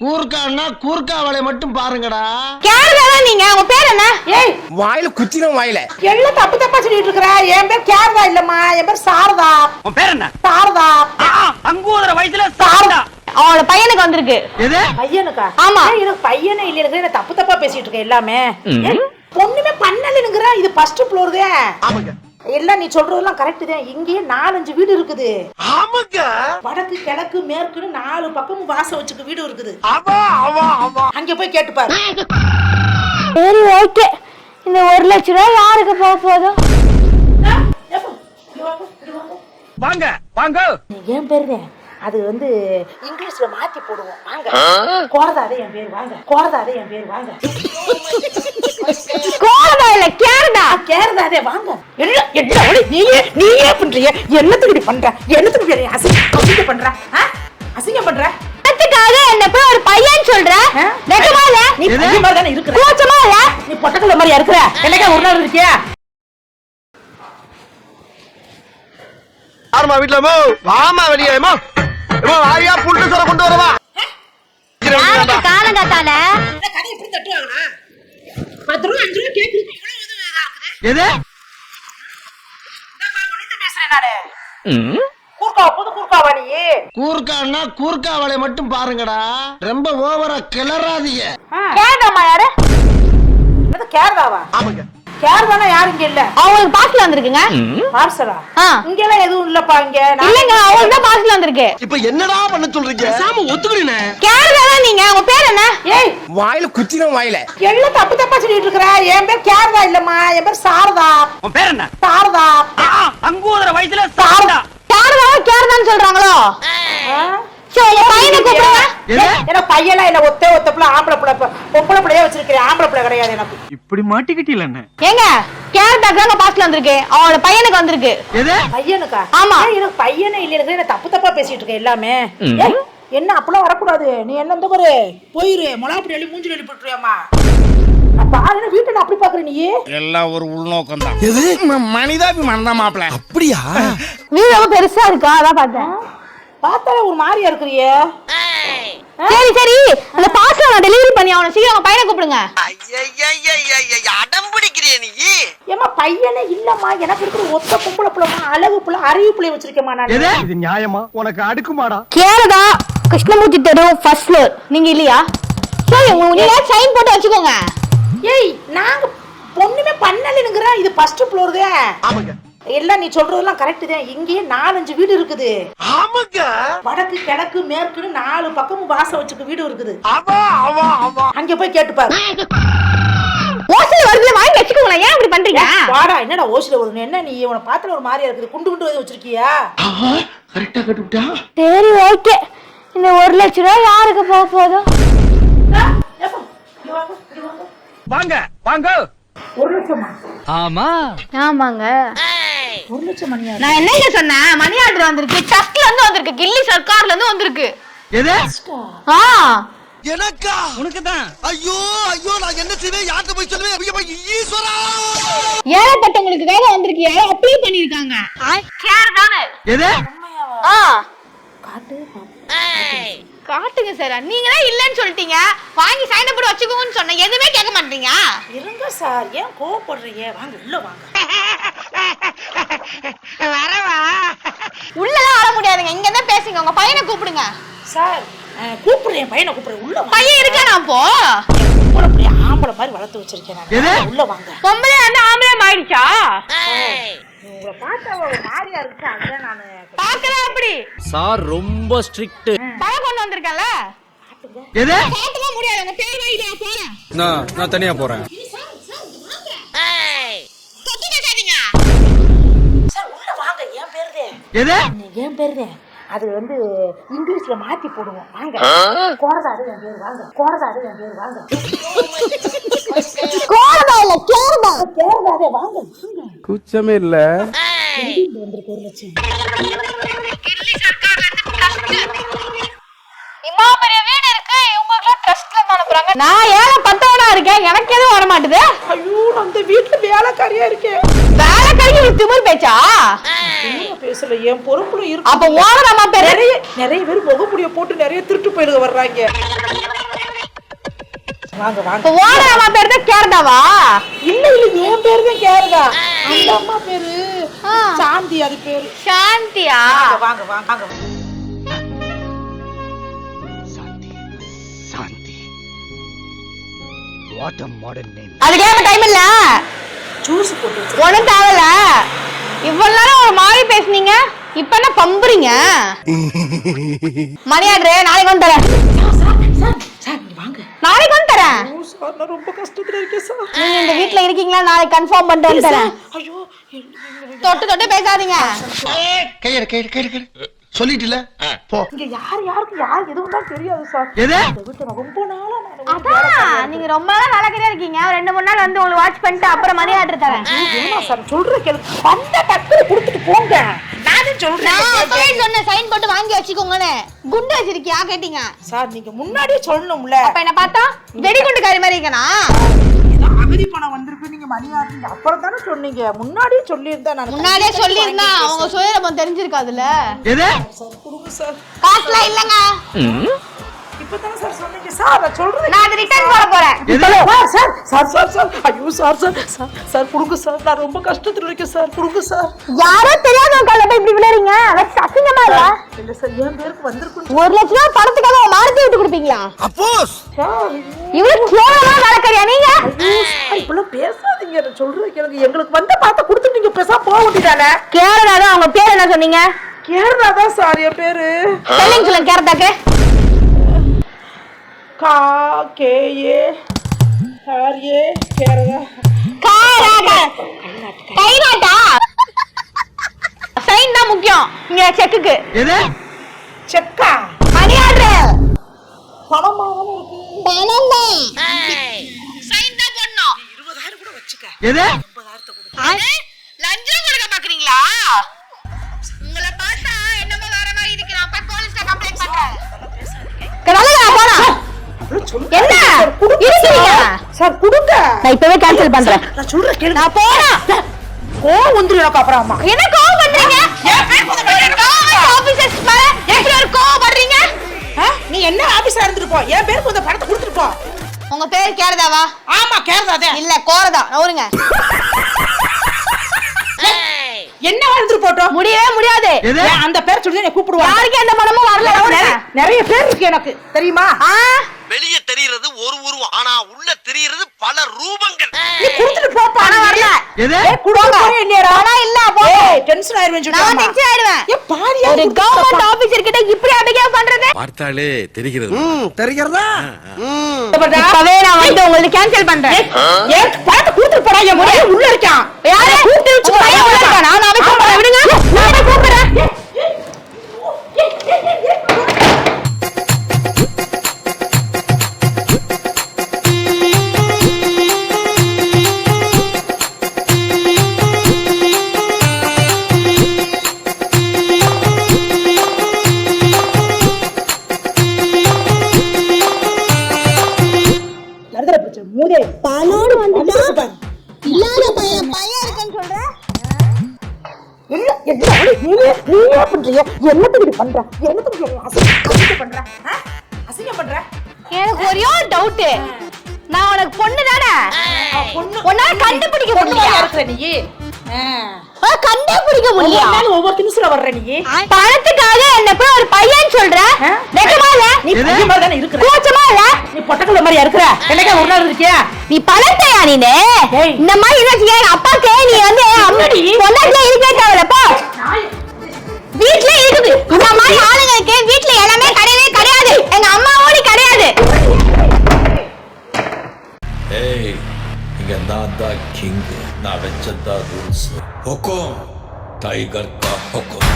கூர்க்கான்னா கூர்க்கா வலை மட்டும் பாருங்கடா. கேரளா நீங்க, உங்க பேர் என்ன? ஏய் வாயில குத்திரும் வாயில. எல்லாம் தப்பு தப்பா சொல்லிட்டு இருக்கற. என் பேர் கேரளா இல்லம்மா, என் பேர் சாரதா. உன் பேர் என்ன? சாரதா. அங்கூதர வயசுல சாரதா. அவளோட பையனுக்கு வந்திருக்கு. எது? பையனுக்கா? ஆமா. எனக்கு பையனே இல்ல, எனக்கு தப்பு தப்பா பேசிட்டு இருக்க எல்லாமே. பொண்ணுமே பண்ணலங்கற. இது ஃபர்ஸ்ட் ஃப்ளோர் தான். ஆமாங்க. எல்லாம் நீ சொல்றதெல்லாம் கரெக்ட் தான். இங்கேயே 4-5 வீடு இருக்குது. ஆமாங்க. வடக்கு கிழக்கு மேற்குன்னு 4 பக்கமும் வாசல் வச்சுக்க வீடு இருக்குது. ஆமா ஆமா ஆமா. அங்க போய் கேட்டு பாரு. சரி ஓகே. இந்த 1 லட்சம் ரூபாய் யாருக்கு போக போதும்? வாங்க வாங்க. என் பேரு அது வந்து இங்கிலீஷ்ல மாத்தி போடுவோம். வாங்க. கோரதாதே என் பேர். வாங்க. கோரதாதே என் பேர். வாங்க. கோரதா இல்ல கேரளா. கேரதாதே வாங்க. நீயே பண்றிய? என்னத்துக்கு இப்படி பண்ற? என்னத்துக்கு இப்படி அசிங்கம் பண்ற? அசிங்கம் பண்ற? அதுக்காக என்ன போய் ஒரு பையன் சொல்ற? நிஜமா இல்ல? நீ பையன் மாதிரி தானே இருக்கிற. கூச்சமா இல்ல? நீ பொட்டக்கல்ல மாதிரியா இருக்கிற? என்னக்கா ஒரு நாள் இருக்கியா? யாருமா வீட்டுல? வாமா வெளியே. ஆயா புல்லு சொர கொண்டு வரவா. காலங்காத்தால கடை எப்படி தட்டுவாங்கண்ணா? 10 ரூபா 5 ரூபா கேக்குறீங்க. இவ்வளவு இது இதா இருக்குது. எது? இந்தப்பா உன்கிட்ட பேசுறேன் நானு. கூர்க்காவா நீ? கூர்க்கான்னா கூர்க்கா வலை மட்டும் பாருங்கடா. ரொம்ப ஓவரா கிளறாதீங்க. கேரளாமா யாரு? அது கேரளாவா? ஆமாங்க. கேரளானா யாரும் இங்க இல்ல. அவங்களுக்கு பார்சல் வந்திருக்குங்க. பார்சலா? இங்க எல்லாம் எதுவும் இல்லப்பா. இங்க இல்லங்க, அவங்களுக்கு தான் பார்சல் வந்திருக்கு. இப்ப என்னடா பண்ண சொல்றீங்க? சாம ஒத்துக்கிறீனே. கேரளா நீங்க, உங்க பேர் என்ன? ஏய் வாயில குத்திரும் வாயில. எல்லாம் தப்பு தப்பா சொல்லிட்டு இருக்கற. என் பேர் கேரளா இல்லம்மா, என் பேர் சாரதா. உன் பேர் என்ன? சாரதா. அங்கூதர வயசுல சாரதா. கேரளான்னு சொல்றாங்களோ? சரி பையனை கூப்பிடுங்க. எனக்கு பையனா என்ன ஒத்த புள்ள ஆம்பளை புள்ள பொம்பளை புள்ளையே வச்சிருக்கேன். ஆம்பளை புள்ள கிடையாது எனக்கு. இப்படி மாட்டிக்கிட்டீல என்ன? ஏங்க கேரளாக்கு பார்சல் வந்திருக்கு. அவளோட பையனுக்கு வந்திருக்கு. எது? பையனுக்கா? ஆமா. எனக்கு பையனே இல்ல, எனக்கு தப்பு தப்பா பேசிட்டு இருக்க எல்லாமே. என்ன அப்பெல்லாம் வரக்கூடாது. நீ என்ன இந்த பாரு போயிரு. மொளாப்படி அள்ளி மூஞ்சில அள்ளி போட்டுருவியாமா? பாரு வீட்டை அப்படி பாக்குற நீ. எல்லாம் ஒரு உள்நோக்கம் தான். எது? மனிதாபிமானம் தான் மாப்ள. அப்படியா? வீடு ரொம்ப பெருசா இருக்கா, அதான் பார்த்தேன். பார்த்தாலே ஒரு மாதிரியா இருக்கிறிய. சரி சரி, அந்த பார்சல் நான் டெலிவரி பண்ணி அவனை சீக்கிரம் உங்க பையனை கூப்பிடுங்க. அடம் பிடிக்கிறிய நீ? ஏமா பையனே இல்லம்மா, எனக்கு இருக்கிற ஒத்த பொம்பளை புள்ளமா, அழகு புள்ள, அறிவு புள்ளைய வச்சிருக்கேமா நான். இது நியாயமா? உனக்கு அடுக்குமாடா? கேரளா கிருஷ்ணமூர்த்தி தெரு ஃபர்ஸ்ட் ஃப்ளோர். நீங்க இல்லையா? சரி நீங்க சைன் போட்டு வச்சுக்கோங்க. ஏய் நாங்க பொண்ணுமே பண்ணலங்கற. இது ஃபர்ஸ்ட் ஃப்ளோர் தான். ஆமாங்க. எல்லாம் நீ சொல்றதெல்லாம் கரெக்ட் தான். இங்கேயே 4-5 வீடு இருக்குது. ஆமாங்க. வடக்கு கிழக்கு மேற்குன்னு 4 பக்கமும் வாசல் வச்சுக்க வீடு இருக்குது. ஆமா ஆமா ஆமா. அங்க போய் கேட்டு பாரு. ஓசில வருதுல வாங்கி வச்சுக்கோங்க. ஏன் இப்படி பண்றீங்க? வாடா, என்னடா ஓசில வருது? என்ன நீ உன பாத்துல ஒரு மாதிரியா இருக்குது. குண்டு குண்டு வச்சிருக்கியா? கரெக்ட்டா கட்டுட்டா. சரி ஓகே. இந்த 1 லட்சம் ரூபாய் யாருக்கு போக போதும்? வாங்க வாங்க. 1 லட்சமா? ஆமா ஆமாங்க. 1 லட்சம் மணியா? நான் என்னங்க சொன்னேன்? மணி ஆர்டர் வந்திருக்கு. சர்ச்ல இருந்து வந்திருக்கு. கில்லி சர்க்கார்ல இருந்து வந்திருக்கு. எது? ஆ எனக்கா? உனக்கு தான். ஐயோ ஐயோ, நான் என்ன செய்வேன்? யார்கிட்ட போய் சொல்லுவேன்? ஈஸ்வரா! ஏழைப்பட்டவங்களுக்கு வேலை வந்திருக்கு. யாரோ அப்ளை பண்ணிருக்காங்க. கேர் தானே? எது? ஆ காட்டு. காட்டுங்க சார். நீங்க தான் இல்லன்னு சொல்லிட்டீங்க. வாங்கி சைன் அப் பண்ணி வச்சுக்கோங்கன்னு சொன்ன. எதுவுமே கேட்க மாட்டீங்க. இருங்க சார், ஏன் கோவப்படுறீங்க? வாங்க உள்ள வாங்க. வரவா? உள்ளலாம் வர முடியாதுங்க. இங்க தான் பேசுங்க. உங்க பையனை கூப்பிடுங்க. சார் கூப்பிடுறேன், பையனை கூப்பிடுறேன். உள்ள வாங்க. பையன் இருக்கானா அப்போ? ஆம்பளை மாதிரி வளர்த்து வச்சிருக்கேன் நான். உள்ள வாங்க. பொம்பளை வந்து ஆம்பளை ஆயிடுச்சா? உங்களை பார்த்தா ஒரு மாதிரியா இருக்கு. அதான் நானு பார்க்கலாம். அப்படி சார் ரொம்ப ஸ்ட்ரிக்ட். பழம் கொண்டு வந்திருக்கல. எது? காட்டவே முடியாது. உங்க பேர் வைங்க, நான் போறேன். நான் தனியா போறேன். கொத்து கேட்காதீங்க. சார் உள்ள வாங்க. என் பேருதே. எது? என் பேருதே. அது வந்து இங்கிலீஷ்ல மாத்தி போடுவோம். வாங்க. கோரதாது என் பேர். வாங்க. கோரதாது என் பேர். வாங்க. கோரதா இல்ல கேரளா. கேரதாதே வாங்க. கூச்சமே இல்ல. வந்திருக்கு 1 லட்சம். கில்லி சர்க்கார்ல இருந்து ட்ரஸ்ட். இம்மா பெரிய வீடு இருக்கு. உங்களுக்கு ட்ரஸ்ட்ல அனுப்புறாங்க. இருக்காங்க. நான் ஏழை பத்தவனா இருக்கேன், எனக்கு எதுவும் வர மாட்டுது. ஐயோ நான் அந்த வீட்டுல வேலைக்காரியா இருக்கேன். வேலைக்காரிக்கு திமிர் பேச்சா? பேசல, என் பொறுப்புல இருக்கு. அப்ப ஓனர் அம்மா பேரு? நிறைய பேர் முகமுடிய போட்டு நிறைய திருட்டு போயிடுக வர்றாங்க. வாங்க வாங்க. ஓனர் அம்மா பேரு தான் கேரடாவா? இல்ல என் பேரு தான் கேரடா. அந்த அம்மா பேரு சாந்தி, அது பேரு சாந்தியா? வாங்க வாங்க வாங்க. What a modern name. அதுக்கே டைம் இல்ல. ஜூஸ் போட்டு ஒண்ணும் தேவையில்ல. இவ்வளவு நேரம் ஒரு மாதிரி பேசுனீங்க, இப்ப என்ன பம்புறீங்க? மணியாடுறே, நாளைக்கு வந்து தரேன். சார் வாங்க. நாளைக்கு வந்து தரேன். சார் நான் ரொம்ப கஷ்டத்துல இருக்கேன் சார். நீங்க இந்த வீட்ல இருக்கீங்களா? நாளைக்கு கன்ஃபார்ம் பண்ணிட்டு வந்து தரேன். ஐயோ தொட்டு தொட்டு பேசாதீங்க. கையெடு கையெடு கையெடு சொல்லிட்டுல போ. இங்க யாருக்கு யார் எதுவும் தான் தெரியாது சார். எது? இந்த வீட்டுல நான் ரொம்ப நாளா அதான் நீங்க ரொம்ப நாள் வேலைக்காரியா இருக்கீங்க. 2-3 நாள் வந்து உங்களுக்கு வாட்ச் பண்ணிட்டு அப்புறம் மணி ஆர்டர் தரேன். ஏமா சார் சொல்ற கேளுங்க. வந்த டக்குனு கொடுத்துட்டு போங்க. நானே சொல்றேன். நான் அப்பவே சொன்னேன் சைன் போட்டு வாங்கி வச்சுக்கோங்கன்னு. குண்டு வச்சிருக்கியா கேட்டீங்க சார் நீங்க முன்னாடியே சொல்லணும்ல. அப்ப என்ன பார்த்தா வெடிகுண்டுக்காரி மாதிரி இருக்கனா? அகதி பணம் வந்திருக்கு, நீங்க மணி ஆடுறீங்க. அப்புறம் தானே சொன்னீங்க. முன்னாடியே சொல்லியிருந்தா நான் முன்னாடியே சொல்லிருந்தா அவங்க சுயரபம் தெரிஞ்சிருக்காதுல்ல. எது? சார் கொடுங்க சார். காசுலாம் இல்லங்க. இப்பதானே சார் சொன்னீங்க சார். நான் சொல்றேன். நான் அதை ரிட்டர்ன் போட போறேன். சார் சார் சார் சார் ஐயோ சார் சார் சார் சார் கொடுங்க சார். நான் ரொம்ப கஷ்டத்துல இருக்கேன் சார். கொடுங்க சார். யாரோ தெரியாதவங்க கால போய் இப்படி விளையாடுறீங்க. அது அசிங்கமா இல்ல? இல்ல சார் என் பேருக்கு வந்திருக்கு 1 லட்சம் ரூபாய் பணத்துக்காக உங்க மாரத்தை விட்டு கொடுப்பீங்களா? அப்போஸ் சார். இவ்வளவு கேவலமா வேலைக்காரியா நீங்க? ஐயோ சார் இப்பெல்லாம் பேசாதீங்க. நான் சொல்றேன் கேளுங்க. எங்களுக்கு வந்த பார்த்து கொடுத்து நீங்க பேசாம போக வேண்டியதானே. கேரளா தான். அவங்க பேர் என்ன சொன்னீங்க? கேரளா தான் சார் என் பேரு. ஸ்பெல்லிங் சொல்லுங்க கேரளாக்கு. KA கேரளா. கைநாட்டா? சைன் தான் முக்கியம் இங்க செக்குக்கு. எது? செக்கா மணி ஆர்டர். பணமாவும் இருக்கு. பணம் தான். சைன் தான் பண்ணனும். 20,000 கூட வச்சுக்க. எது? 50,000 கூட. லஞ்சம் கொடுக்க பாக்குறீங்களா? உங்களை பார்த்தா என்னமோ வேற மாதிரி இருக்கு. நான் போய் போலீஸ்ல கம்ப்ளைன்ட் பண்றேன். கனலா போடா. என்ன இருக்கீங்க சார் கொடுங்க. நான் இப்பவே கேன்சல் பண்றேன். நான் சொல்றேன் கேளுங்க. நான் போறேன். வந்துரு எனக்கு அப்புறம் அம்மா. என்ன கோவம் பண்றீங்க? ஆபீசர்ஸ் மேல எப்படி ஒரு கோவம் பண்றீங்க? நீ என்ன ஆபீஸ்ல இருந்துட்டு போ. என் பேருக்கு அந்த பணத்தை கொடுத்துட்டு போ. உங்க பேர் கேரதாவா? ஆமா கேரளா தான். இல்ல கோரதா. நவுருங்க. என்ன வந்துட்டு போட்டோம். முடியவே முடியாது. எது? அந்த பேர் சொல்லி என்ன கூப்பிடுவாங்க. யாருக்கு எந்த பணமும் வரல. நவுருங்க. நிறைய பேர் இருக்கு எனக்கு தெரியுமா? வெளிய தெரியிறது ஒரு உருவம், ஆனா உள்ள தெரியிறது பல ரூபங்கள். நீ கொடுத்துட்டு போ. பணம் வரல. எது? குடுங்க. என்னடா? பணம் இல்ல போ. டென்ஷன் ஆயிருவேன் நான் சொல்லுமா. டென்ஷன் ஆயிடுவேன். ஏ பாரியா ஒரு கவர்மெண்ட் ஆபீசர் கிட்ட இப்படி அபிகேவ் பண்றது? பார்த்தாலே தெரிகிறது. தெரிகிறதா? இப்பவே நான் வந்து உங்களுக்கு கேன்சல் பண்றேன். ஏன் பணத்தை கொடுத்துட்டு போடா. என் முறைய உள்ள இருக்கான். யாரே கூப்பிட்டு வச்சு பையன் உள்ள இருக்கான். நான் அவன் கூப்பிடுறேன். விடுங்க. நான் போய் கூப்பிடுறேன். நடுதர பிரச்சனை மூதே. பணோடு வந்துட்டா. இல்லாத பையன் இருக்குன்னு சொல்றேன். இல்ல என்ன நீயே பண்றியா? என்னத்துக்கு இப்படி பண்ற? என்னத்துக்கு அசிங்கம் பண்ற? அசிங்கம் பண்ற? எனக்கு ஒரே ஒரு டவுட். நான் உனக்கு பொண்ணு தானே? பொண்ணு உன்னால கண்டுபிடிக்க முடியல. இருக்கிற நீ கண்டுபிடிக்க முடியல. ஒவ்வொரு திமிசுல வர்ற நீ. பணத்துக்காக என்ன போய் ஒரு பையன் சொல்ற? வெக்கமா இல்ல? நீ பையன் மாதிரி தானே இருக்கிற. கூச்சமா இல்ல? நீ பொட்டக்கல்ல மாதிரியா இருக்கிற. என்னைக்கா ஒரு நாள் இருக்கியா? நீ பணத்தையா நீனே? இந்த மாதிரி இருந்தா எங்க அப்பாக்கே நீ வந்து பொண்ணாட்டில இருக்கவே தேவையில்ல. போ வீட்ல இருக்குது. இந்த மாதிரி ஆளுங்களுக்கு வீட்ல எல்லாமே கிடையவே கிடையாது. எங்க அம்மாவோட கிடையாது. ஏய், இங்க நான் தான் கிங். நான் வச்சதா ரூல்ஸ். ஹுக்கும் டைகர் கா ஹுக்கும்.